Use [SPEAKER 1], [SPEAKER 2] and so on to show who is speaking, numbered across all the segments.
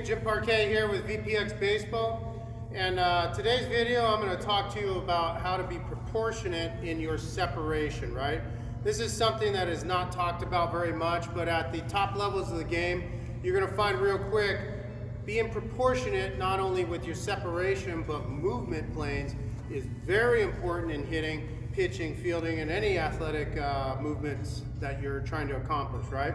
[SPEAKER 1] Jim Parquet here with VPX Baseball, and today's video I'm going to talk to you about how to be proportionate in your separation, right? This is something that is not talked about very much, but at the top levels of the game, you're going to find real quick being proportionate not only with your separation but movement planes is very important in hitting, pitching, fielding, and any athletic movements that you're trying to accomplish, right?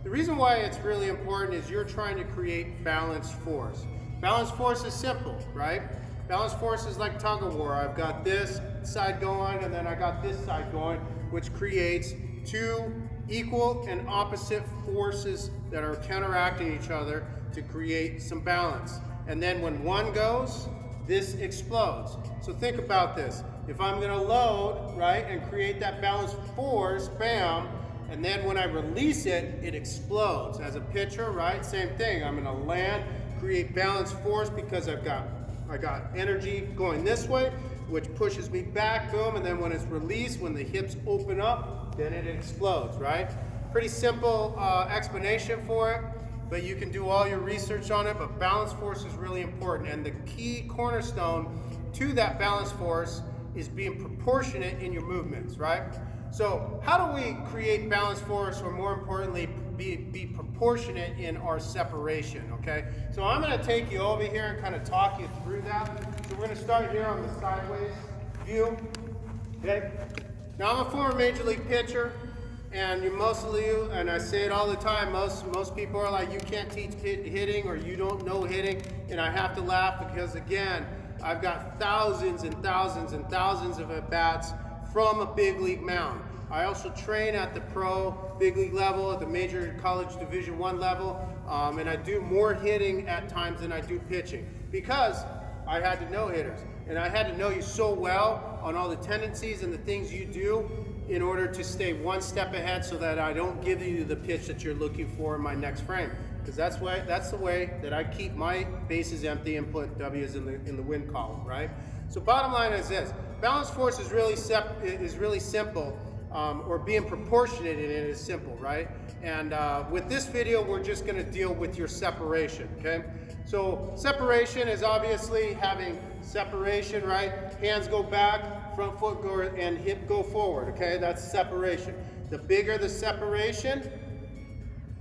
[SPEAKER 1] The reason why it's really important is you're trying to create balanced force. Balanced force is simple, right? Balanced force is like tug of war. I've got this side going and then I got this side going, which creates two equal and opposite forces that are counteracting each other to create some balance. And then when one goes, this explodes. So think about this. If I'm gonna load, right, and create that balanced force, bam, and then when I release it, it explodes. As a pitcher, right, same thing. I'm gonna land, create balanced force because I got energy going this way, which pushes me back, boom, and then when it's released, when the hips open up, then it explodes, right? Pretty simple explanation for it, but you can do all your research on it, but balanced force is really important. And the key cornerstone to that balanced force is being proportionate in your movements, right? So how do we create balanced force, or more importantly, be proportionate in our separation, okay? So I'm gonna take you over here and kind of talk you through that. So we're gonna start here on the sideways view, okay? Now I'm a former Major League pitcher, and most of you, and I say it all the time, most people are like, you can't teach hitting, or you don't know hitting, and I have to laugh because again, I've got thousands and thousands and thousands of at-bats from a big league mound. I also train at the pro big league level, at the major college Division I level, and I do more hitting at times than I do pitching because I had to know hitters, and I had to know you so well on all the tendencies and the things you do in order to stay one step ahead so that I don't give you the pitch that you're looking for in my next frame. Because that's the way that I keep my bases empty and put W's in the win column, right? So bottom line is this: balanced force is really simple, or being proportionate in it is simple, right? And with this video, we're just going to deal with your separation, okay? So separation is obviously having separation, right? Hands go back, front foot go, and hip go forward, okay? That's separation. The bigger the separation,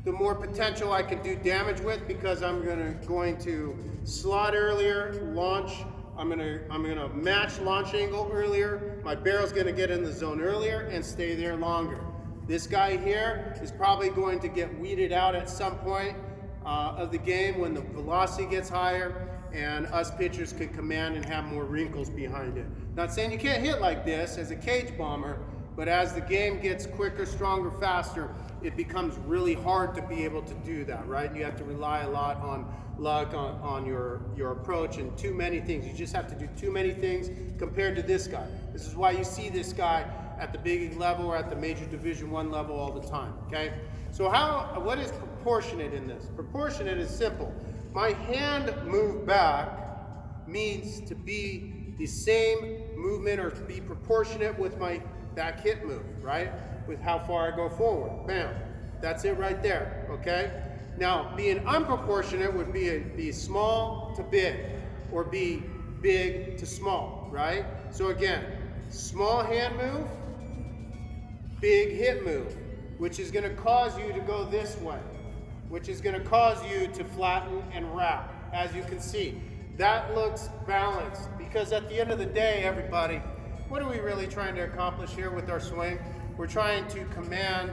[SPEAKER 1] the more potential I can do damage with, because I'm going to slot earlier, launch. I'm gonna match launch angle earlier. My barrel's gonna get in the zone earlier and stay there longer. This guy here is probably going to get weeded out at some point of the game when the velocity gets higher and us pitchers can command and have more wrinkles behind it. Not saying you can't hit like this as a cage bomber, but as the game gets quicker, stronger, faster, it becomes really hard to be able to do that, right? You have to rely a lot on luck, on your approach, and too many things. You just have to do too many things compared to this guy. This is why you see this guy at the big league level or at the major Division I level all the time, okay? So what is proportionate in this? Proportionate is simple. My hand move back means to be the same movement or be proportionate with my back hip move, right? With how far I go forward, bam. That's it right there, okay? Now, being unproportionate would be small to big, or be big to small, right? So again, small hand move, big hip move, which is gonna cause you to go this way, which is gonna cause you to flatten and wrap, as you can see. That looks balanced, because at the end of the day, everybody, what are we really trying to accomplish here with our swing? We're trying to command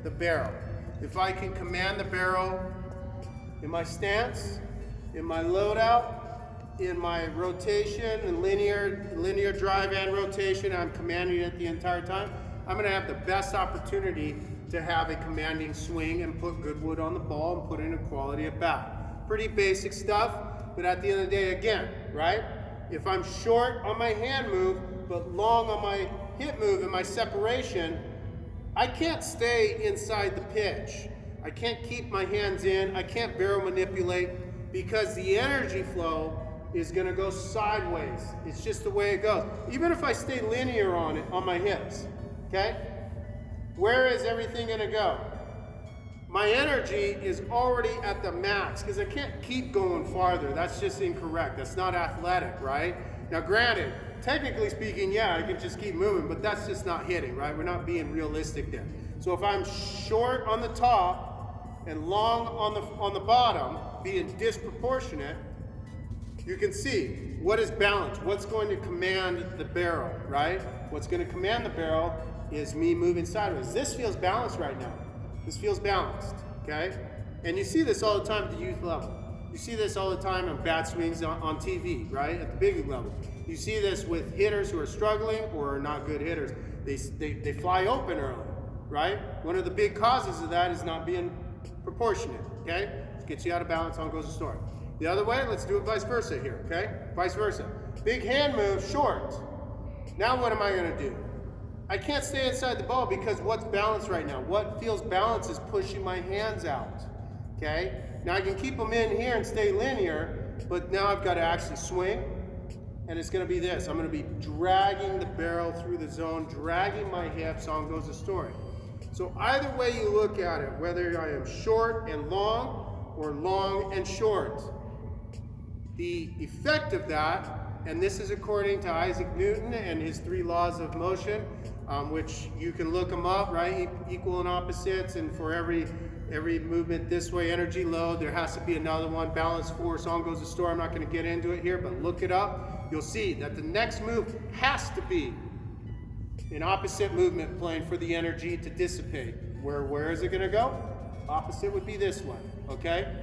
[SPEAKER 1] the barrel. If I can command the barrel in my stance, in my loadout, in my rotation and linear drive and rotation, I'm commanding it the entire time, I'm gonna have the best opportunity to have a commanding swing and put good wood on the ball and put in a quality at bat. Pretty basic stuff, but at the end of the day, again, right? If I'm short on my hand move, but long on my hip move and my separation, I can't stay inside the pitch. I can't keep my hands in. I can't barrel manipulate, because the energy flow is gonna go sideways. It's just the way it goes. Even if I stay linear on it, on my hips, okay? Where is everything gonna go? my energy is already at the max because I can't keep going farther. That's just incorrect. That's not athletic, right? Now granted, technically speaking, yeah, I can just keep moving, but that's just not hitting, right? We're not being realistic there. So if I'm short on the top and long on the bottom, being disproportionate, you can see what is balance, what's going to command the barrel, right? What's going to command the barrel is me moving sideways. This feels balanced right now. This feels balanced, okay? And you see this all the time at the youth level. You see this all the time on bat swings on TV, right? At the big league level. You see this with hitters who are struggling or are not good hitters. They fly open early, right? One of the big causes of that is not being proportionate, okay? It gets you out of balance, on goes the story. The other way, let's do it vice versa here, okay? Vice versa. Big hand move, short. Now what am I gonna do? I can't stay inside the ball because what's balanced right now? What feels balanced is pushing my hands out, okay? Now I can keep them in here and stay linear, but now I've got to actually swing, and it's gonna be this. I'm gonna be dragging the barrel through the zone, dragging my hips, on goes the story. So either way you look at it, whether I am short and long or long and short, the effect of that, and this is according to Isaac Newton and his 3 laws of motion, which you can look them up, right? Equal and opposites, and for every movement this way, energy load, there has to be another one, balance force, on goes the story. I'm not going to get into it here, but look it up. You'll see that the next move has to be an opposite movement plane for the energy to dissipate. Where is it going to go? Opposite would be this way, okay?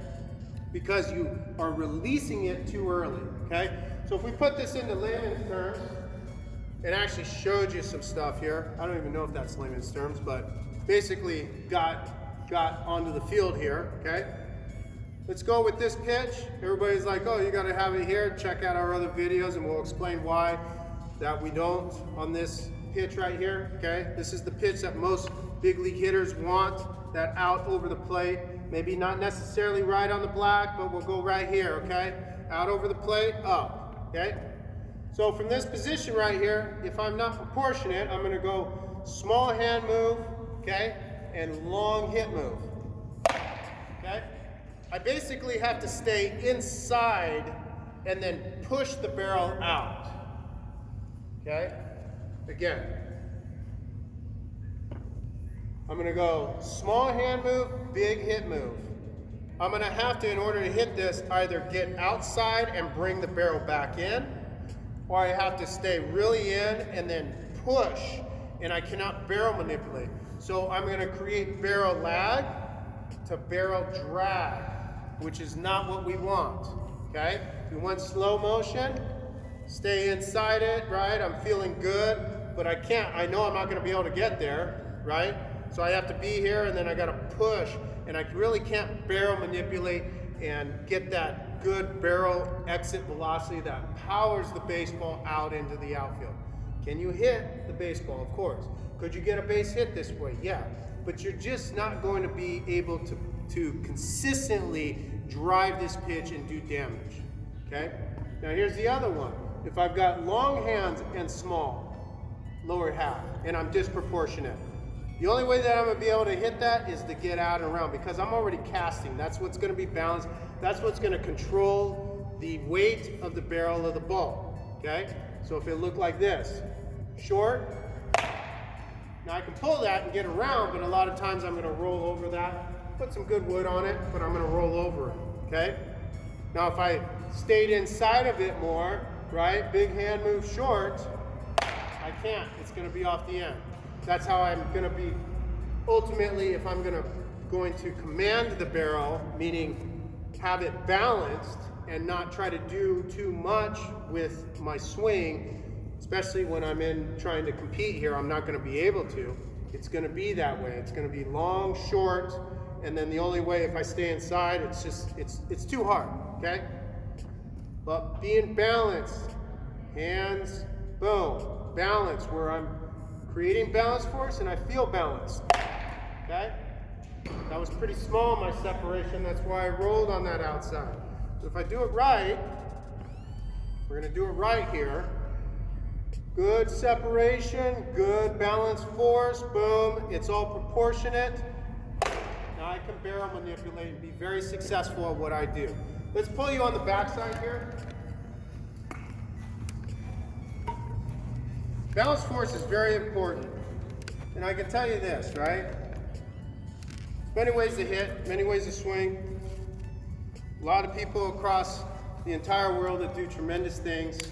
[SPEAKER 1] Because you are releasing it too early, okay? So if we put this into layman's terms, it actually showed you some stuff here. I don't even know if that's layman's terms, but basically got onto the field here, okay? Let's go with this pitch. Everybody's like, oh, you gotta have it here. Check out our other videos and we'll explain why that we don't on this pitch right here, okay? This is the pitch that most big league hitters want, that out over the plate. Maybe not necessarily right on the black, but we'll go right here, okay? Out over the plate, up, okay? So from this position right here, if I'm not proportionate, I'm gonna go small hand move, okay? And long hip move, okay? I basically have to stay inside and then push the barrel out, okay? Again, I'm gonna go small hand move, big hip move. I'm gonna have to, in order to hit this, either get outside and bring the barrel back in, or I have to stay really in and then push, and I cannot barrel manipulate. So I'm gonna create barrel lag to barrel drag, which is not what we want, okay? We want slow motion, stay inside it, right? I'm feeling good, but I can't, I know I'm not gonna be able to get there, right? So I have to be here and then I gotta push, and I really can't barrel manipulate and get that good barrel exit velocity that powers the baseball out into the outfield. Can you hit the baseball? Of course. Could you get a base hit this way? Yeah. But you're just not going to be able to consistently drive this pitch and do damage. Okay? Now here's the other one. If I've got long hands and small, lower half, and I'm disproportionate, the only way that I'm going to be able to hit that is to get out and around, because I'm already casting. That's what's going to be balanced. That's what's going to control the weight of the barrel of the ball. Okay? So if it looked like this, short, now I can pull that and get around, but a lot of times I'm going to roll over that, put some good wood on it, but I'm going to roll over it. Okay? Now if I stayed inside of it more, right, big hand move short, I can't. It's going to be off the end. That's how I'm going to be, ultimately, if I'm going to command the barrel, meaning have it balanced and not try to do too much with my swing, especially when I'm trying to compete here, I'm not going to be able to. It's going to be that way. It's going to be long, short, and then the only way, if I stay inside, it's too hard, okay? But being balanced, hands, boom, balance, where I'm creating balance force and I feel balanced, okay? That was pretty small, my separation, that's why I rolled on that outside. So if I do it right, we're gonna do it right here. Good separation, good balance force, boom, it's all proportionate. Now I can barrel manipulate and be very successful at what I do. Let's pull you on the backside here. Balance force is very important. And I can tell you this, right? Many ways to hit, many ways to swing. A lot of people across the entire world that do tremendous things.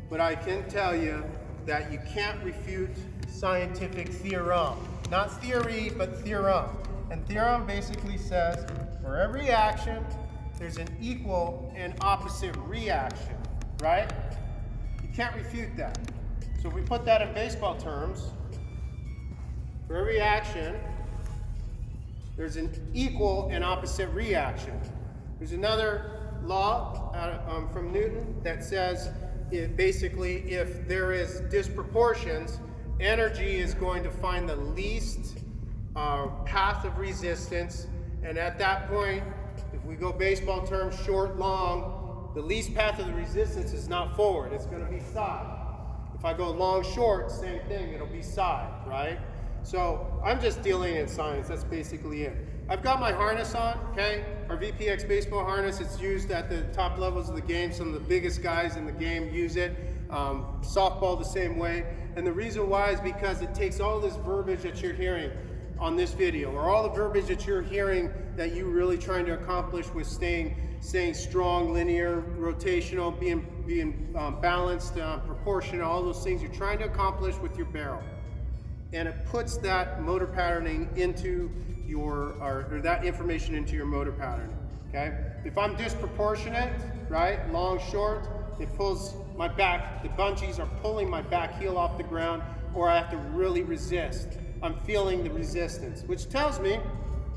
[SPEAKER 1] But I can tell you that you can't refute scientific theorem. Not theory, but theorem. And theorem basically says for every action, there's an equal and opposite reaction, right? You can't refute that. So if we put that in baseball terms, for every action, there's an equal and opposite reaction. There's another law from Newton that says basically if there is disproportions, energy is going to find the least path of resistance, and at that point, if we go baseball terms, short, long, the least path of the resistance is not forward, it's going to be side. If I go long, short, same thing, it'll be side, right? So I'm just dealing in science, that's basically it. I've got my harness on, okay? Our VPX baseball harness, it's used at the top levels of the game. Some of the biggest guys in the game use it. Softball the same way. And the reason why is because it takes all this verbiage that you're hearing on this video, or all the verbiage that you're hearing that you're really trying to accomplish with staying strong, linear, rotational, being balanced, proportional, all those things you're trying to accomplish with your barrel. And it puts that motor patterning into your, or that information into your motor patterning, okay? If I'm disproportionate, right, long, short, it pulls my back, the bungees are pulling my back heel off the ground, or I have to really resist. I'm feeling the resistance, which tells me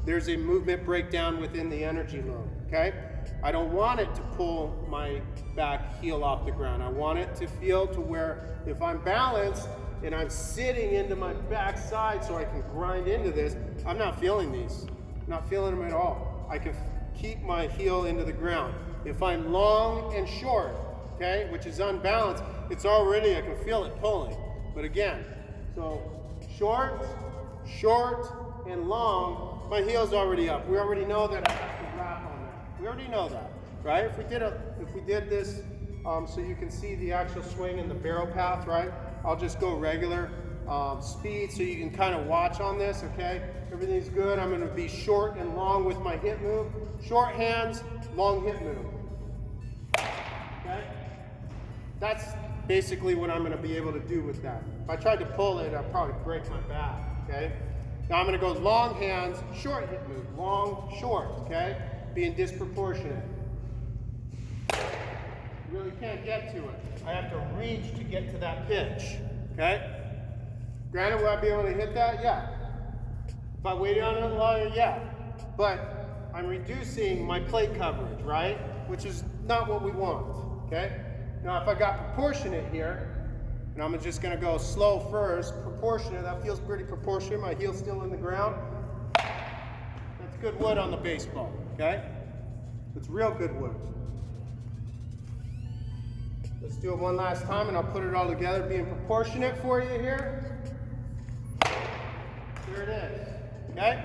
[SPEAKER 1] there's a movement breakdown within the energy load, okay? I don't want it to pull my back heel off the ground. I want it to feel to where if I'm balanced and I'm sitting into my back side so I can grind into this, I'm not feeling these. I'm not feeling them at all. I can keep my heel into the ground. If I'm long and short, okay, which is unbalanced, it's already, I can feel it pulling. But again, so short, and long, my heel's already up. We already know that I have to wrap on that. We already know that, right? If we did this so you can see the actual swing and the barrel path, right? I'll just go regular speed so you can kind of watch on this, okay? Everything's good. I'm going to be short and long with my hip move. Short hands, long hip move. Okay? That's basically what I'm going to be able to do with that. If I tried to pull it, I'd probably break my back, okay? Now I'm going to go long hands, short hip move. Long, short, okay? Being disproportionate. You really can't get to it. I have to reach to get to that pitch, okay? Granted, will I be able to hit that? Yeah. If I waited on it longer, yeah. But I'm reducing my plate coverage, right? Which is not what we want, okay? Now, if I got proportionate here, and I'm just gonna go slow first, proportionate, that feels pretty proportionate, my heel's still in the ground. That's good wood on the baseball, okay? It's real good wood. Let's do it one last time and I'll put it all together, being proportionate for you here. There it is, okay?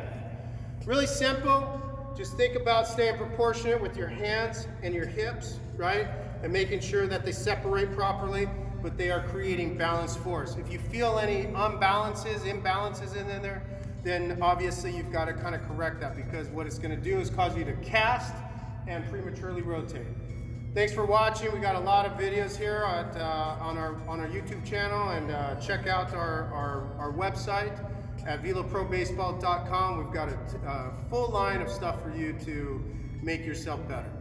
[SPEAKER 1] Really simple. Just think about staying proportionate with your hands and your hips, right? And making sure that they separate properly, but they are creating balanced force. If you feel any imbalances in there, then obviously you've got to kind of correct that, because what it's going to do is cause you to cast and prematurely rotate. Thanks for watching. We got a lot of videos here on our YouTube channel, and check out our website at veloprobaseball.com. We've got a full line of stuff for you to make yourself better.